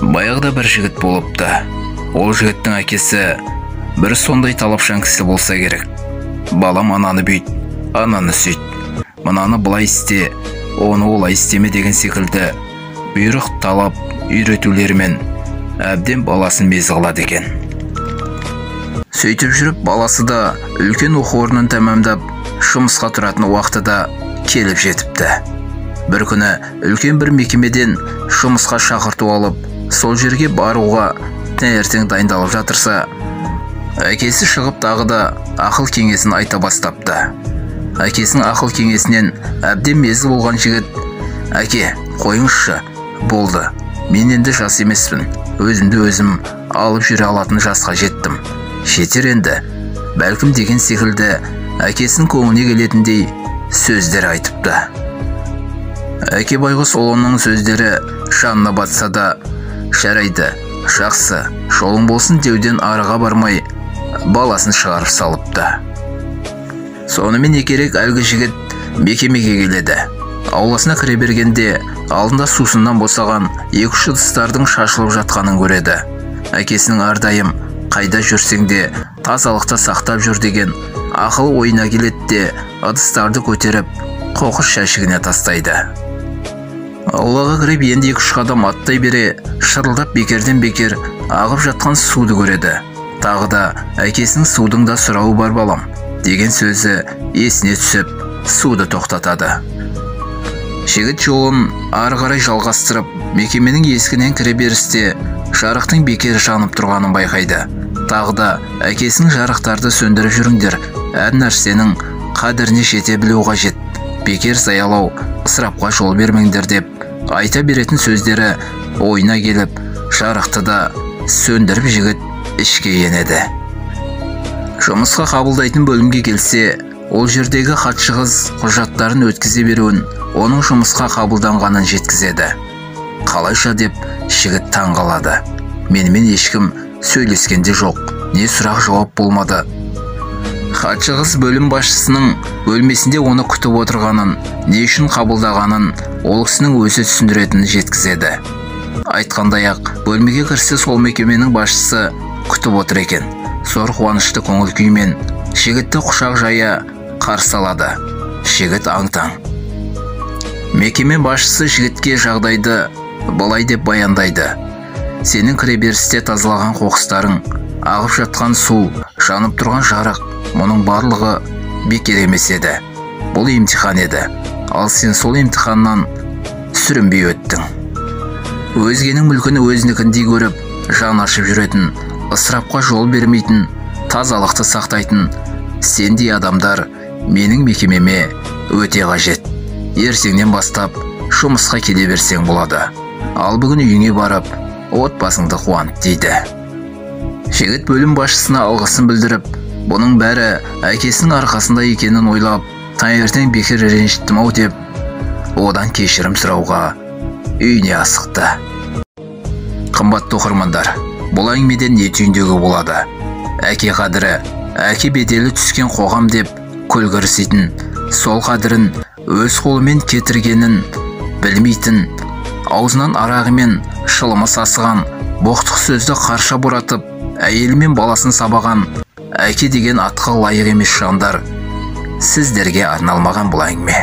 Баяғыда бір жігіт болыпты. Ол жігіттің әкесі бір сондай талапшан кісі болса керек. Балам, ананы бүйт, ананы сөйт, мынаны былай істе, оны олай істеме деген секілді бұйрық талап үйретулерімен әбден баласын мезі қылады екен. Сөйтіп жүріп, баласы да үлкен оқу орнын тәмамдап, жұмысқа тұратын уақыты да келіп жетіпті. Бір күні үлкен бір мекемеден жұмысқа шақырту алып, сол жерге баруға таңертең дайындалып жатырса, әкесі шығып тағы да ақыл кеңесін айта бастапты. Әкесінің ақыл кеңесінен әбден мезі болған жігіт: «Әке, қойыңызшы, болды, мен енді жас емеспін, өзімді өзім алып жүре алатын жасқа жеттім, жетер енді», бәлкім деген секілді әкесінің көңіліне келетіндей сөздер айтыпты. Әке байғұс оның сөздері жанына батса да, «Жарайды, жақсы, жолың болсын» деуден арыға бармай баласын шығарып салыпты. Сонымен не керек, әлгі жігіт мекемеге келеді. Ауласына кіре бергенде алдында сусыннан босаған 2-3 ыдыстардың шашылып жатқанын көреді. Әкесінің әрдайым «Қайда жүрсең де тазалықты сақтап жүр» деген ақыл ойына келеді де, ыдыстарды көтеріп қоқыс жәшігіне тастайды. Аулаға кіріп енді 2-3 қадам аттай бере, шырылдап бекерден бекер ағып жатқан суды көреді. Тағы да әкесінің «Судың да сұрауы бар балам» деген сөзі есіне түсіп, суды тоқтатады. Жігіт жолын ары қарай жалғастырып, мекеменің есігінен кіре берісте жарықтың бекер жанып тұрғанын байқайды. Тағы да әкесінің «Жарықтарды сөндіріп жүріңдер, әр нәрсенің қадіріне жете білу қажет, бекер заялау, ысырапқа жол бермеңдер» деп айта беретін сөздері ойына келіп, жарықты да сөндіріп жігіт ішке енеді. Жұмысқа қабылдайтын бөлімге келсе, ол жердегі хатшы қыз құжаттарын өткізе беруін, оның жұмысқа қабылданғанын жеткізеді. «Қалайша?» деп жігіт таң қалады. «Менімен ешкім сөйлескенде жоқ, не сұрақ жауап болмады». Хатшы қыз бөлім басшысының бөлмесінде оны күтіп отырғанын, не үшін қабылдағанын ол кісінің өзі түсіндіретінін жеткізеді. Айтқандай-ақ, бөлмеге кірсе сол мекеменің басшысы күтіп отыр екен. Зор қуанышты көңіл күймен жігітті құшақ жая қарсы алады. Жігіт аң-таң. Мекеме басшысы жігітке жағдайды былай деп баяндайды: «Сенің кіреберісте тазалаған қоқыстарың, ағып жатқан су, жанып тұрған жарық, мұның барлығы бекер емес еді. Бұл емтихан еді. Ал сен сол емтиханнан сүрінбей өттің. Өзгенің мүлкін өзінікіндей көріп, жан ашып жүретін, ысырапқа жол бермейтін, тазалықты сақтайтын сендей адамдар менің мекемеме өте қажет. Ертеңнен бастап жұмысқа келе берсең болады. Ал бүгін үйіңе барып, отбасыңды қуант» дейді. Жігіт бөлім басшысына алғысын білдіріп, бұның бәрі әкесінің арқасында екенін ойлап, таңертең бекер ренжіттім-ау деп, одан кешірім сұрауға үйіне асықты. Қымбатты оқырмандар, бұл әңгімеден не түйіндеуге болады? Әке қадірі, әке беделі түскен қоғам деп көлгірситін, сол қадірін өз қолымен кетіргенін білмейтін, аузынан арағы мен шылымы сасыған, боқтық сөзді қарша бұратып, әйелі мен баласын сабаған әке деген атқа лайық емес жандар, сіздерге арналмаған бұл әңгіме.